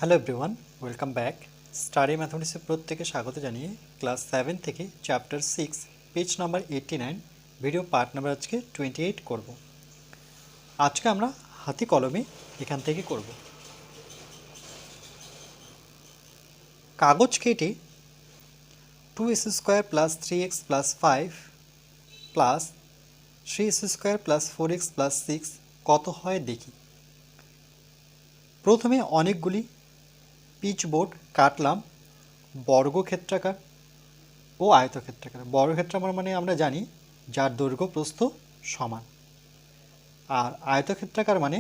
Hello everyone, welcome back. Study ম্যাথমেটিক্সে প্রত্যেকে স্বাগত জানিয়ে ক্লাস 7 থেকে chapter 6 page number 89 video part number আজকে 28 করব। আজকে আমরা হাতি কলমে এখান থেকে করব। কাগজ কেটে 2x² plus 3x plus 5 plus 3x² plus 4x plus 6 কত হয় দেখি। প্রথমে অনেকগুলি পিচবোর্ড কাটলাম বর্গক্ষেত্রাকার ও আয়তক্ষেত্রাকার। বর্গক্ষেত্রাকার মানে আমরা জানি যার দৈর্ঘ্য প্রস্থ সমান, আর আয়তক্ষেত্রাকার মানে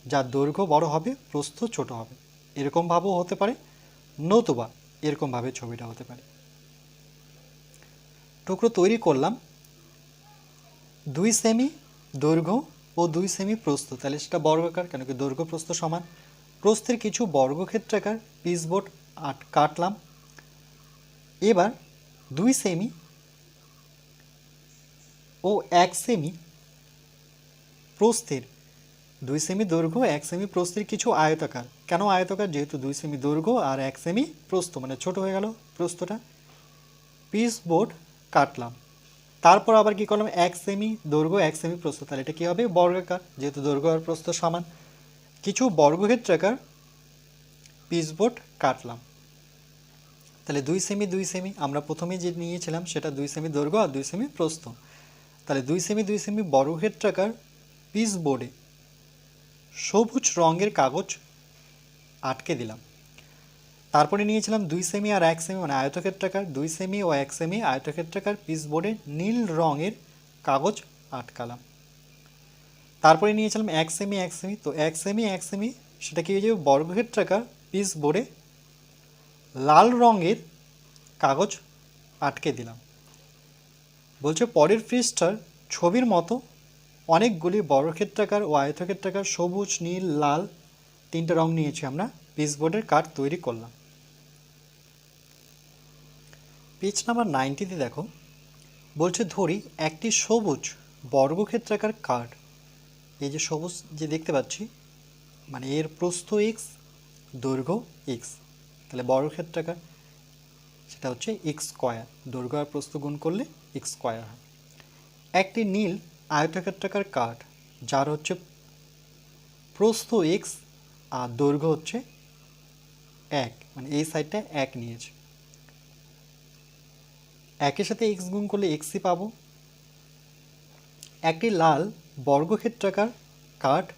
যার দৈর্ঘ্য বড় হবে প্রস্থ ছোট হবে। এরকমভাবেও হতে পারে, নতুবা এরকমভাবে ছবিটা হতে পারে। টুকরো তৈরি করলাম 2 সেমি দৈর্ঘ্য ও 2 সেমি প্রস্থ, তাহলে সেটা বর্গাকার, কেন কি দৈর্ঘ্য প্রস্থ সমান। প্রস্থের কিছু বর্গক্ষেত্রাকার পিচবোর্ড কাটলাম। এবার 2 সেমি ও 1 সেমি প্রস্থের, 2 সেমি দৈর্ঘ্য 1 সেমি প্রস্থের কিছু আয়তাকার। কেন আয়তাকার? যেহেতু 2 সেমি দৈর্ঘ্য আর 1 সেমি প্রস্থ, মানে ছোট হয়ে গেল প্রস্থটা। পিচবোর্ড কাটলাম, তারপর আবার কি করলাম, 1 সেমি দৈর্ঘ্য 1 সেমি প্রস্থ, তাহলে এটা কি হবে, বর্গাকার, যেহেতু দৈর্ঘ্য আর প্রস্থ সমান। কিছু বর্গক্ষেত্রাকার পিচবোর্ড কাটলাম, তাহলে 2 সেমি 2 সেমি আমরা প্রথমে যে নিয়েছিলাম সেটা 2 সেমি দৈর্ঘ্য আর 2 সেমি প্রস্থ, তাহলে 2 সেমি 2 সেমি বর্গক্ষেত্রাকার পিচবোর্ডে সবুজ রঙের কাগজ আটকে দিলাম। তারপরে নিয়েছিলাম 2 সেমি আর 1 সেমি মানে আয়তক্ষেত্রাকার, 2 সেমি ও 1 সেমি আয়তক্ষেত্রাকার পিচবোর্ডে নীল রঙের কাগজ আটকালাম। তারপরে নিয়েছিলাম 1 সেমি 1 সেমি, তো 1 সেমি 1 সেমি সেটা কি হয়ে যাবে, বর্গক্ষেত্রাকার পিচবোর্ডে লাল রঙের কাগজ আটকে দিলাম। বলছে পরের পৃষ্ঠার ছবির মতো অনেকগুলি বর্গক্ষেত্রাকার ও আয়তক্ষেত্রাকার সবুজ নীল লাল 3টে রং নিয়েছি আমরা, পিচবোর্ডের কার্ড তৈরি করলাম। পেজ নাম্বার 90-তে দেখো, বলছে ধরি একটি সবুজ বর্গক্ষেত্রাকার কার্ড, এই যে সবুজ যে দেখতে পাচ্ছি মানে এর প্রস্থ x দৈর্ঘ্য x, তাহলে বর্গক্ষেত্রাকার সেটা হচ্ছে x², দৈর্ঘ্য আর প্রস্থ গুণ করলে x² হয়। একটি নীল আয়তক্ষেত্রাকার কার্ড যার হচ্ছে প্রস্থ x আর দৈর্ঘ্য হচ্ছে 1, মানে এই সাইডটা 1 নিয়েছে। 1-এর সাথে x গুণ করলে xই পাবো। একটি লাল বর্গক্ষেত্রাকার কার্ড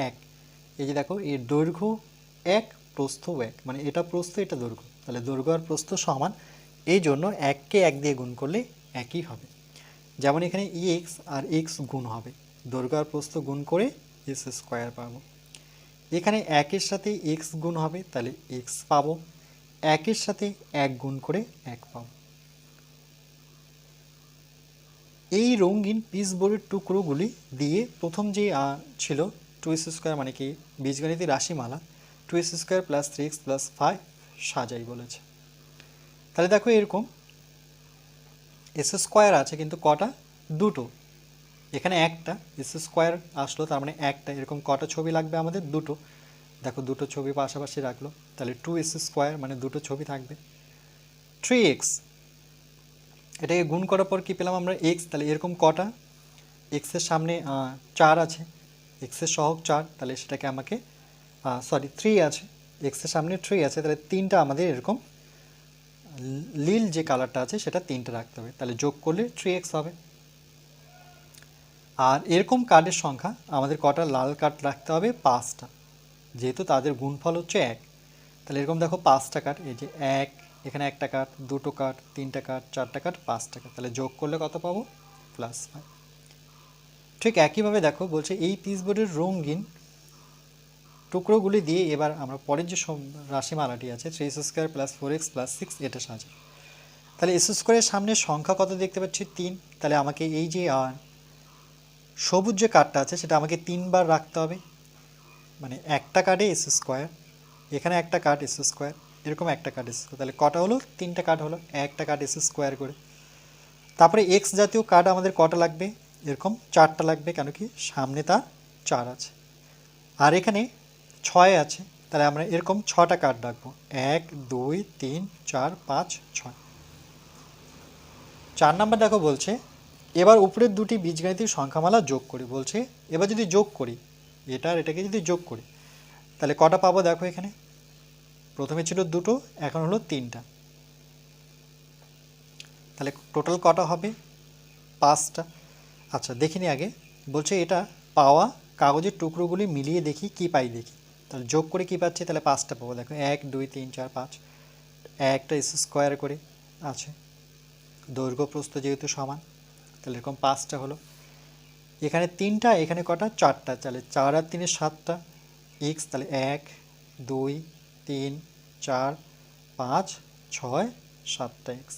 1, এই যে দেখো এর দৈর্ঘ্য 1 প্রস্থ 1, মানে এটা প্রস্থ এটা দৈর্ঘ্য, তাহলে দৈর্ঘ্য আর প্রস্থ সমান, এই জন্য 1কে 1 দিয়ে গুণ করলে একই হবে। যেমন এখানে x আর x গুণ হবে, দৈর্ঘ্য আর প্রস্থ গুণ করে s² পাবো। এখানে 1-এর সাথে x গুণ হবে, তাহলে x পাবো। 1-এর সাথে 1 গুণ করে 1 পাবো। এই রঙিন পিচবোর্ডের টুকরোগুলি দিয়ে প্রথম যে ছিল 2s² মানে কি বীজগণিতের রাশিমালা 2s² প্লাস 3x প্লাস 5 সাজাই বলেছে। তাহলে দেখো এরকম s² আছে কিন্তু কটা, দুটো, এখানে একটা s² আসলো, তার মানে একটা, এরকম কটা ছবি লাগবে আমাদের, দুটো। দেখো দুটো ছবি পাশাপাশি রাখলো, তাহলে 2s² মানে দুটো ছবি থাকবে। 3x, এটাকে গুণ করার পর কি পেলাম আমরা, x, তাহলে এরকম কটা, এক্সের সামনে 4 আছে, এক্সের সহগ 4, তাহলে সেটাকে আমাকে 3 আছে, এক্সের সামনে 3 আছে, তাহলে 3টা আমাদের এরকম নীল যে কালারটা আছে সেটা 3টে রাখতে হবে, তাহলে যোগ করলে 3x হবে। আর এরকম কার্ডের সংখ্যা আমাদের কটা, লাল কার্ড রাখতে হবে 5টা, যেহেতু তাদের গুণফল হচ্ছে 1, তাহলে এরকম দেখো 5টা কার্ড, এই যে 1, এখানে একটা কার্ড, দুটো কার্ড, 3টা কার্ড, 4টা কার্ড, 5টা কার্ড, তাহলে যোগ করলে কত পাবো, +5। ঠিক একইভাবে দেখো বলছে এই পিচবোর্ডের রঙিন টুকরোগুলি দিয়ে এবার আমরা পরের যে রাশিমালাটি আছে 3s² প্লাস 4x প্লাস 6 এটা সাজাই। তাহলে s² সামনে সংখ্যা কত দেখতে পাচ্ছি, 3, তাহলে আমাকে এই যে সবুজ যে কার্ডটা আছে সেটা আমাকে 3বার রাখতে হবে, মানে একটা কার্ডে s², এখানে একটা কার্ড s², এরকম একটা কার্ড s², তাহলে কটা হলো, 3টা কার্ড হলো, একটা কার্ড s² করে। তারপরে x জাতীয় কার্ড আমাদের কটা লাগবে, এরকম 4টা লাগবে, কেন কি সামনে তার 4 আছে, আর এখানে 6 আছে, তাহলে আমরা এরকম 6টা কার্ড রাখবো, 1 2 3 4 5 6। 4 নাম্বার দেখো বলছে এবার উপরের দুটি বীজগাণিতিক সংখ্যামালা যোগ করি। বলছে এবার যদি যোগ করি এটা আর এটাকে যদি যোগ করি তাহলে কটা পাবো দেখো, এখানে প্রথমে ছিল দুটো, এখন হলো তিনটা, তাহলে টোটাল কটা হবে 5টা। আচ্ছা দেখিনি আগে, বলছে এটা পাওয়া কাগজের টুকরোগুলি মিলিয়ে দেখি কি পাই দেখি। তাহলে যোগ করে কি পাচ্ছি, তাহলে 5টা পাবো। দেখো 1 2 3 4 5, একটা স্কোয়ার করে আছে, দৈর্ঘ্য প্রস্থ যেহেতু সমান তাহলে এরকম 5টা হলো। এখানে 3টা, এখানে কটা 4টা, তাহলে 4 আর 3 7টা এক্স, তাহলে 1 2 3 4 5 6 7টা এক্স।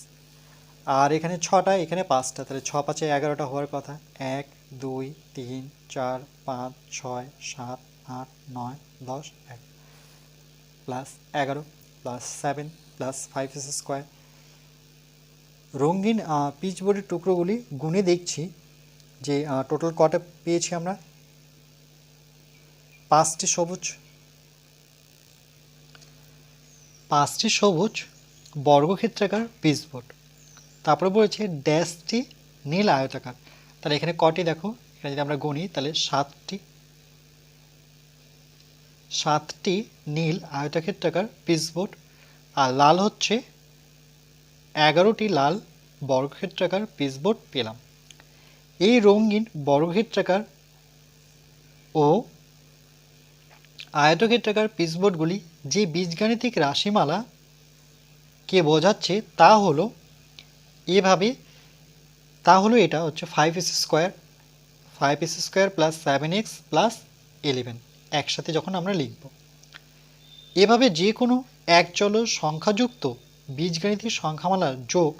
আর এখানে 6টা, এখানে 5টা, তাহলে 6 5 11টা হওয়ার কথা। 1 2 3 4 5 6 7 8 9 10 1 প্লাস 11 প্লাস 7 প্লাস 5 স্কোয়ার। রঙিন পিচবোর্ডের টুকরোগুলি গুনে দেখছি যে টোটাল কটা পেয়েছি আমরা, 5টি সবুজ, 5টি সবুজ বর্গক্ষেত্রাকার পিচবোর্ড। তারপরে বলেছে ড্যাশটি নীল আয়তাকার। তাহলে এখানে কটি দেখো, এখানে যদি আমরা গুনি তাহলে 7টি নীল আয়তক্ষেত্রাকার পিচবোর্ড, আর লাল হচ্ছে 11টি লাল বর্গক্ষেত্রাকার পিচবোর্ড পেলাম। এই রঙিন বর্গক্ষেত্রাকার ও আয়তক্ষেত্রাকার পিচবোর্ডগুলি যে বীজগাণিতিক রাশিমালা কে বোঝাচ্ছে তা হলো এভাবে, তা হলো এটা হচ্ছে 5s square plus 7x plus 11 একসাথে যখন আমরা লিখব। এভাবে যে কোনো একচল সংখ্যাযুক্ত বীজগাণিতিক সংখ্যামালার যোগ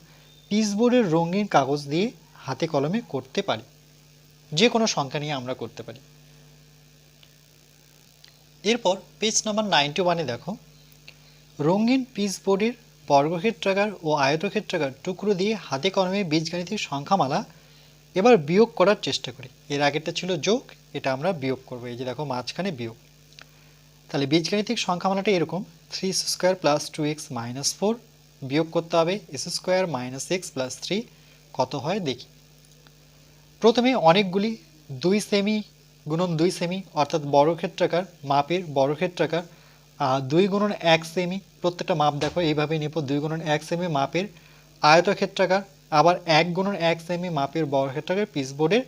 পিচবোর্ডের রঙিন কাগজ দিয়ে হাতে কলমে করতে পারি, যে কোনো সংখ্যা নিয়ে আমরা করতে পারি। এরপর পেজ নাম্বার 91-এ দেখো রঙিন পিচবোর্ডের বর্গক্ষেত্রাকার ও আয়তক্ষেত্রাকার টুকরো দিয়ে হাতে কলমে বীজগাণিতিক সংখ্যামালা এবার বিয়োগ করার চেষ্টা করি। এর আগেরটা ছিল যোগ, এটা আমরা বিয়োগ করব। এই যে দেখো মাঝখানে বিয়োগ। তাহলে বীজগাণিতিক সংখ্যামালাটা এরকম 3 স্কোয়ার প্লাস 2x মাইনাস 4 বিয়োগ করতে হবে s square minus x plus 3, কত হয় দেখি। প্রথমে অনেকগুলি 2 সেমি গুণন 2 সেমি অর্থাৎ বর্গক্ষেত্রাকার মাপের বর্গক্ষেত্রাকার 2 গুণন 1 সেমি, প্রত্যেকটা মাপ দেখো এইভাবে নেব। 2 গুণন 1 সেমি মাপের আয়তক্ষেত্রাকার, আবার 1 গুণন 1 সেমি মাপের বর্গক্ষেত্রাকার পিচবোর্ডের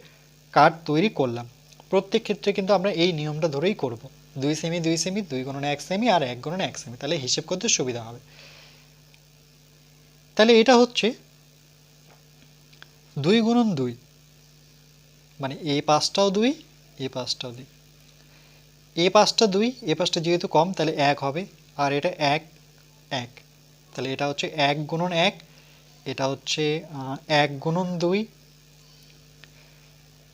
কার্ড তৈরি করলাম। প্রত্যেক ক্ষেত্রে কিন্তু আমরা এই নিয়মটা ধরেই করব, 2 সেমি 2 সেমি 2 গুণন 1 সেমি আর 1 গুণন 1 সেমি, তাহলে হিসেব করতে সুবিধা হবে। তাহলে এটা হচ্ছে 2 গুণন 2, মানে এই পাশটাও 2 এই পাশটাও 2, এই পাশটা 2 এই পাশটা যেহেতু কম তাহলে 1 হবে, আর এটা 1 1, তাহলে এটা হচ্ছে 1 গুণন 1, এটা হচ্ছে 1 গুণন 2।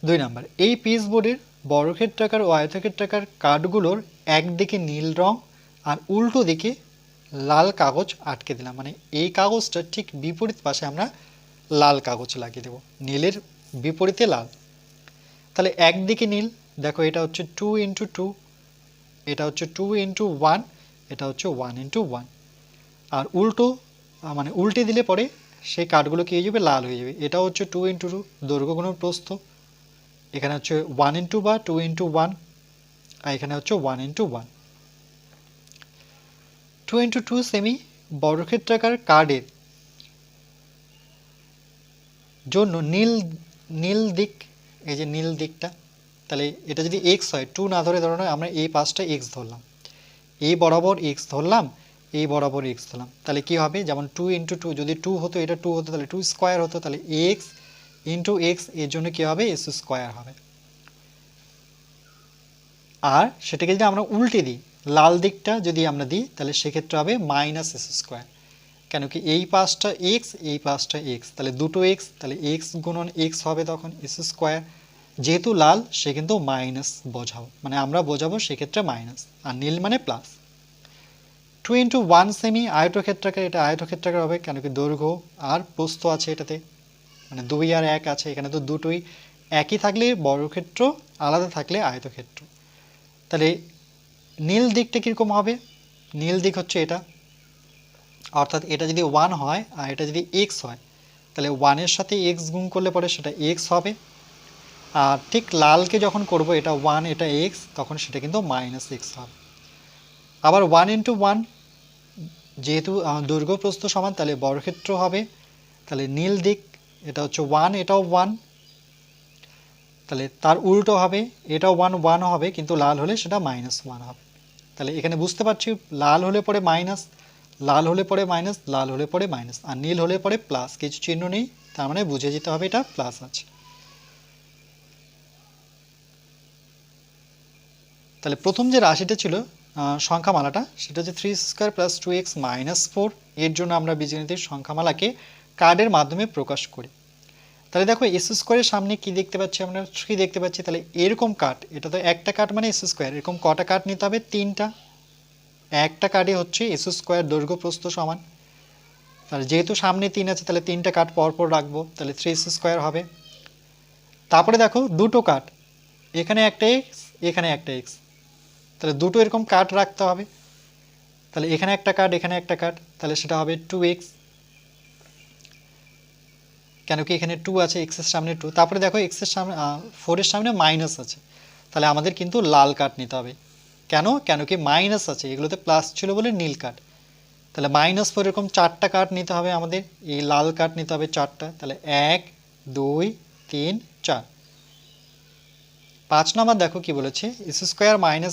2 নাম্বার, এই পিচবোর্ডের বর্গক্ষেত্রাকার ও আয়তক্ষেত্রাকার কার্ডগুলোর একদিকে নীল রং আর উল্টো দিকে লাল কাগজ আটকে দিলাম, মানে এই কাগজটা ঠিক বিপরীত পাশে আমরা লাল কাগজ লাগিয়ে দেব, নীলের বিপরীতে লাল। তাহলে একদিকে নীল, দেখো এটা হচ্ছে 2 ইন্টু 2, এটা হচ্ছে 2 ইন্টু 1, এটা হচ্ছে 1 ইন্টু 1, আর উল্টো মানে উল্টে দিলে পরে সেই কার্ডগুলো কি হয়ে যাবে, লাল হয়ে যাবে। এটা হচ্ছে 2 ইন্টু 2 দৈর্ঘ্য গুণন প্রস্থ, এখানে হচ্ছে 1 ইন্টু বা 2 ইন্টু 1, আর এখানে হচ্ছে 1 ইন্টু 1। 2 ইন্টু 2 সেমি বর্গক্ষেত্রাকার কার্ডের জন্য নীল দিক, এই যে নীল দিকটা, তাহলে এটা যদি এক্স হয়, 2 না ধরে ধরো আমরা এই পাশটা এক্স ধরলাম, এই বরাবর এক্স ধরলাম, এই বরাবর এক্স ধরলাম, তাহলে কি হবে, যেমন 2 ইন্টু 2 যদি 2 হতো, এটা 2 হতো তাহলে 2 স্কোয়ার হতো, তাহলে এক্স ইন্টু এক্স এর জন্য কি হবে, এস স্কোয়ার হবে। আর সেটাকে যদি আমরা উল্টে দিই, লাল দিকটা যদি আমরা দিই তাহলে সেক্ষেত্রে হবে মাইনাস এস স্কোয়ার, কেন কি এই পাশটা এক্স এই পাশটা এক্স, তাহলে দুটো এক্স, তাহলে এক্স গুণন এক্স হবে তখন এস স্কোয়ার, যেহেতু লাল সে কিন্তু মাইনাস বোঝাবো, মানে আমরা বোঝাবো সেক্ষেত্রে মাইনাস, আর নীল মানে প্লাস। 2 ইন্টু 1 সেমি আয়তক্ষেত্রাকার, এটা আয়তক্ষেত্রাকার হবে কেন কি দৈর্ঘ্য আর প্রস্থ আছে এটাতে, মানে 2 আর 1 আছে, এখানে তো দুটোই একই থাকলে বর্গক্ষেত্র, আলাদা থাকলে আয়তক্ষেত্র। তাহলে নীল দিকটা কীরকম হবে? নীল দিক হচ্ছে এটা, অর্থাৎ এটা যদি 1 হয় আর এটা যদি এক্স হয়, তাহলে 1-এর সাথে এক্স গুণ করলে পরে সেটা এক্স হবে। আর ঠিক লালকে যখন করব, এটা 1 এটা এক্স, তখন সেটা কিন্তু মাইনাস এক্স হবে। আবার 1 ইন্টু 1, যেহেতু দৈর্ঘ্য প্রস্থ সমান, তাহলে বর্গক্ষেত্র হবে। তাহলে নীল দিক এটা হচ্ছে 1, এটাও 1, তাহলে তার উল্টো হবে, এটাও 1 1 হবে, কিন্তু লাল হলে সেটা -1 হবে। তাহলে এখানে বুঝতে পারছি লাল হলে পরে মাইনাস, লাল হলে পরে মাইনাস, লাল হলে পরে মাইনাস, আর নীল হলে পরে প্লাস, কিছু চিহ্ন নেই, তার মানে বুঝে যেতে হবে এটা প্লাস আছে। তাহলে প্রথম যে রাশিটা ছিল সংখ্যামালাটা, সেটা হচ্ছে 3x² + 2x - 4। এর জন্য আমরা বীজগণিতের সংখ্যামালাকে কার্ডের মাধ্যমে প্রকাশ করি। তাহলে দেখো s² সামনে কি দেখতে পাচ্ছি আমরা? 3 দেখতে পাচ্ছি। তাহলে এরকম কার্ড, এটা তো একটা কার্ড মানে s², এরকম কটা কার্ড নিতে হবে? 3টা। একটা কার্ডে হচ্ছে s² দৈর্ঘ্য প্রস্থ সমান। তাহলে যেহেতু সামনে 3 আছে, তাহলে 3টা কার্ড পরপর রাখবো, তাহলে 3s² হবে। তারপরে দেখো দুটো কার্ড, এখানে একটা এক্স, এখানে একটা এক্স, তাহলে দুটো এরকম কার্ড রাখতে হবে। তাহলে এখানে একটা কার্ড, এখানে একটা কার্ড, তাহলে সেটা হবে 2x, কেন কি এখানে 2 আছে, x এর সামনে 2। তারপরে দেখো x এর সামনে 4 এর সামনে মাইনাস আছে, তাহলে আমাদের কিন্তু লাল কার্ড নিতে হবে। কেন? কেন কি মাইনাস আছে, এগুলোতে প্লাস ছিল বলে নীল কার্ড। তাহলে -4 এরকম 4টা কার্ড নিতে হবে আমাদের, এই লাল কার্ড নিতে হবে 4টা। তাহলে 1 2 3 4। 5 নাম্বার দেখো কি বলেছে, s²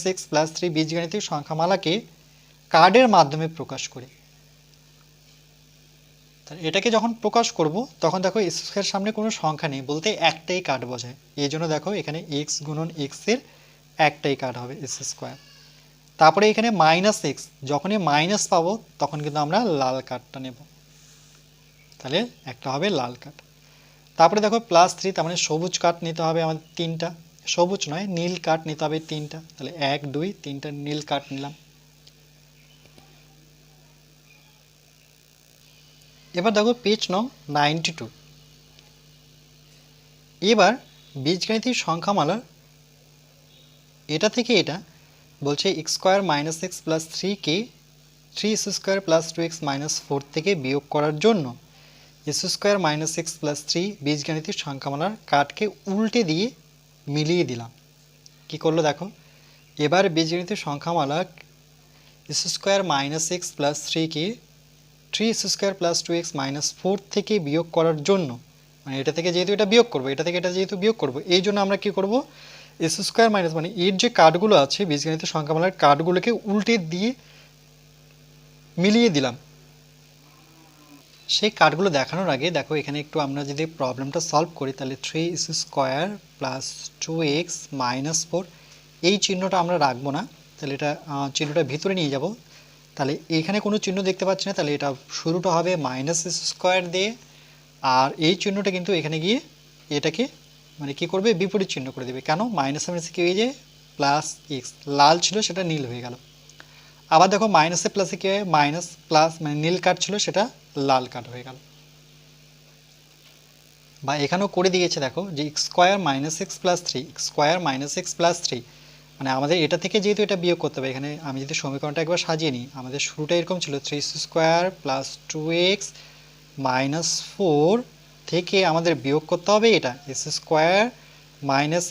- x + 3 বীজগাণিতিক সংখ্যামালাকে কার্ডের মাধ্যমে প্রকাশ করি। এটাকে যখন প্রকাশ করব, তখন দেখো s² সামনে কোনো সংখ্যা নেই বলতে একটাই কার্ড বোঝায়, এই জন্য দেখো এখানে x গুণন x এর একটাই কার্ড হবে s²। তারপরে এখানে -x, যখনই মাইনাস পাবো তখন কিন্তু আমরা লাল কার্ডটা নেব, তাহলে একটা হবে লাল কার্ড। তারপরে দেখো +3, তার মানে সবুজ কার্ড নিতে হবে আমাদের 3টা, সবুজ নয় নীল কার্ড নিতে হবে 3টা। তাহলে 1 2 3টা নীল কার্ড নিলাম। এবার দেখো পেজ নং 92। এবার বীজগাণিতিক সংখ্যামালার এটা থেকে এটা বলছে x² - x + 3 কে 3s² + 2x - 4 থেকে বিয়োগ করার জন্য s² - x + 3 বীজগাণিতিক সংখ্যামালার কার্ডকে উল্টে দিয়ে মিলিয়ে দিলাম। কি করলো দেখো, এবার বীজগণিতের সংখ্যামালা s² - x + 3 কে 3s² + 2x - 4 থেকে বিয়োগ করার জন্য, মানে এটা থেকে যেহেতু এটা বিয়োগ করব, এটা থেকে এটা যেহেতু বিয়োগ করব, এই জন্য আমরা কি করব, s² মানে এর যে কার্ডগুলো আছে বীজগণিতের সংখ্যামালার কার্ডগুলোকে উল্টে দিয়ে মিলিয়ে দিলাম। সেই কার্ডগুলো দেখানোর আগে দেখো এখানে একটু আমরা যদি প্রবলেমটা সলভ করি, তাহলে 3s² + 2x - 4, এই চিহ্নটা আমরা রাখবো না, তাহলে এটা চিহ্নটা ভিতরে নিয়ে যাব। তাহলে এখানে কোনো চিহ্ন দেখতে পাচ্ছি না, তাহলে এটা শুরুটা হবে -s² দিয়ে, আর এই চিহ্নটা কিন্তু এখানে গিয়ে এটাকে মানে কি করবে, বিপরীত চিহ্ন করে দেবে। কেন? মাইনাস কি হয়ে যায়, +x, লাল ছিল সেটা নীল হয়ে গেল। আবার দেখো মাইনাসে প্লাসে কি হয়, মাইনাস প্লাস, মানে নীল কার্ড ছিল সেটা লাল কার্ড হয়ে গেল। বা এখানেও করে দিয়েছে দেখো যে x² - x + 3, x² - x + 3, মানে আমাদের এটা থেকে যেহেতু এটা বিয়োগ করতে হবে, এখানে আমি যদি সমীকরণটা একবার সাজিয়ে নিই, আমাদের শুরুটা এরকম ছিল 3s² + 2x - 4 থেকে আমাদের বিয়োগ করতে হবে এটা s²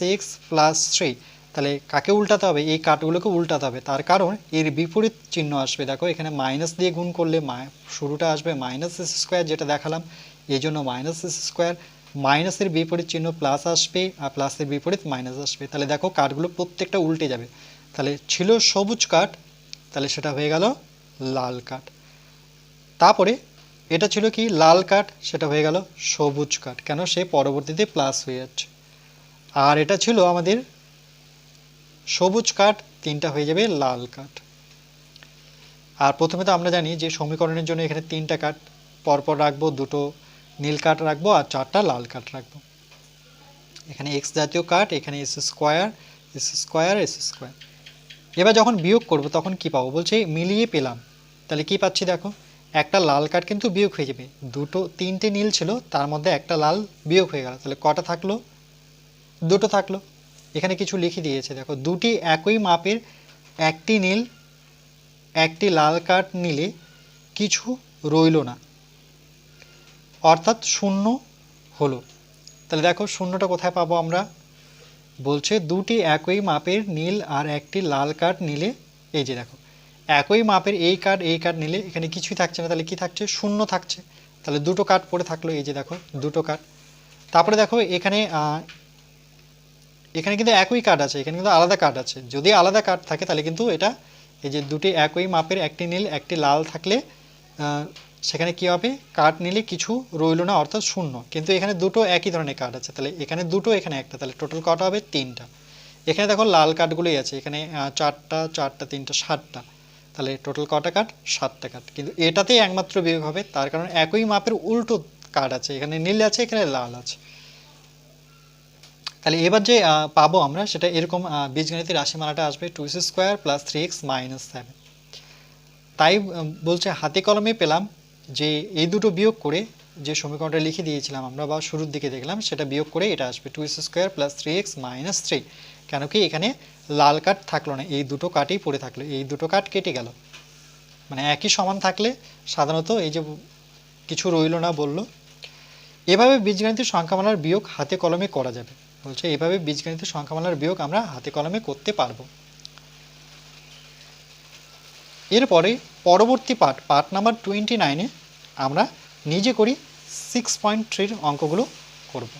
- x + 3। তাহলে কাকে উল্টাতে হবে, এই কার্ডগুলোকে উল্টাতে হবে, তার কারণ এর বিপরীত চিহ্ন আসবে। দেখো এখানে মাইনাস দিয়ে গুণ করলে শুরুটা আসবে -s², যেটা দেখালাম, এই জন্য -s², মাইনাসের বিপরীত চিহ্ন প্লাস আসবে, আর প্লাসের বিপরীত মাইনাস আসবে। তাহলে দেখো কার্ডগুলো প্রত্যেকটা উল্টে যাবে। তাহলে ছিল সবুজ কার্ড, তাহলে সেটা হয়ে গেল লাল কার্ড। তারপরে এটা ছিল কি লাল কার্ড, সেটা হয়ে গেল সবুজ কার্ড, কেন সে পরবর্তীতে প্লাস হয়ে যাচ্ছে। আর এটা ছিল আমাদের সবুজ কার্ড, 3টা হয়ে যাবে লাল কার্ড। আর প্রথমে তো আমরা জানি যে সমীকরণের জন্য এখানে 3টা কার্ড পরপর রাখবো, দুটো নীল কার্ড রাখবো আর 4টা লাল কার্ড রাখবো। এখানে x জাতীয় কার্ড, এখানে s²। এবার যখন বিয়োগ করব তখন কি পাবো, বলছে মিলিয়ে পেলাম। তাহলে কি পাচ্ছি দেখো, একটা লাল কার্ড কিন্তু বিয়োগ হয়ে যাবে, 3টে নীল ছিল তার মধ্যে একটা লাল বিয়োগ হয়ে গেল, তাহলে কটা থাকলো, 2টো থাকলো। এখানে কিছু লিখে দিয়েছে দেখো, দুটি একই মাপের একটি নীল একটি লাল কার্ড নিলে কিছু রইল না, অর্থাৎ শূন্য হলো। তাহলে দেখো শূন্যটা কোথায় পাবো আমরা, বলছে দুটি একই মাপের নীল আর একটি লাল কার্ড নিলে, এই যে দেখো একই মাপের এই কার্ড নিলে এখানে কিছুই থাকছে না, তাহলে কি থাকছে, শূন্য থাকছে। তাহলে দুটো কার্ড পড়ে থাকলো, এই যে দেখো দুটো কার্ড। তারপরে দেখো এখানে এখানে কিন্তু একই কার্ড আছে, এখানে কিন্তু আলাদা কার্ড আছে। যদি আলাদা কার্ড থাকে তাহলে কিন্তু এটা, এই যে দুটি একই মাপের একটি নীল একটি লাল থাকলে সেখানে কি হবে, কার্ড নিলে কিছু রইল না, অর্থাৎ শূন্য। কিন্তু এখানে দুটো একই ধরনের কার্ড আছে, তাহলে এখানে দুটো এখানে একটা, তাহলে টোটাল কটা হবে, তিনটা। এখানে দেখো লাল কার্ডগুলোই আছে, এখানে চারটা চারটা তিনটা সাতটা, তাহলে টোটাল কটা কার্ড, সাতটা কার্ড। কিন্তু এটাতেই একমাত্র বিয়োগ হবে, তার কারণ একই মাপের উল্টো কার্ড আছে, এখানে নীল আছে এখানে লাল আছে। তাহলে এবার যে পাবো আমরা সেটা এরকম বীজগণিতের রাশিমালাটা আসবে 2x² + 3x - 7। তাই বলছে হাতে কলমে পেলাম যে এই দুটো বিয়োগ করে যে সমীকরণটা লিখে দিয়েছিলাম আমরা বা শুরুর দিকে দেখলাম, সেটা বিয়োগ করে এটা আসবে 2x² + 3x - 3। কেন কি এখানে লাল কার্ড থাকলো না, এই দুটো কার্ডই পড়ে থাকলো, এই দুটো কার্ড কেটে গেল। মানে একই সমান থাকলে সাধারণত এই যে কিছু রইল না বললো। এভাবে বীজগণিতের সংখ্যামালার বিয়োগ হাতে কলমে করা যাবে, বলছে এভাবে বীজগণিতের সংখ্যামালার বিয়োগ আমরা হাতে কলমে করতে পারবো। এরপরে পরবর্তী পার্ট নাম্বার 29-এ আমরা নিজে করি 6.3 অঙ্কগুলো করব।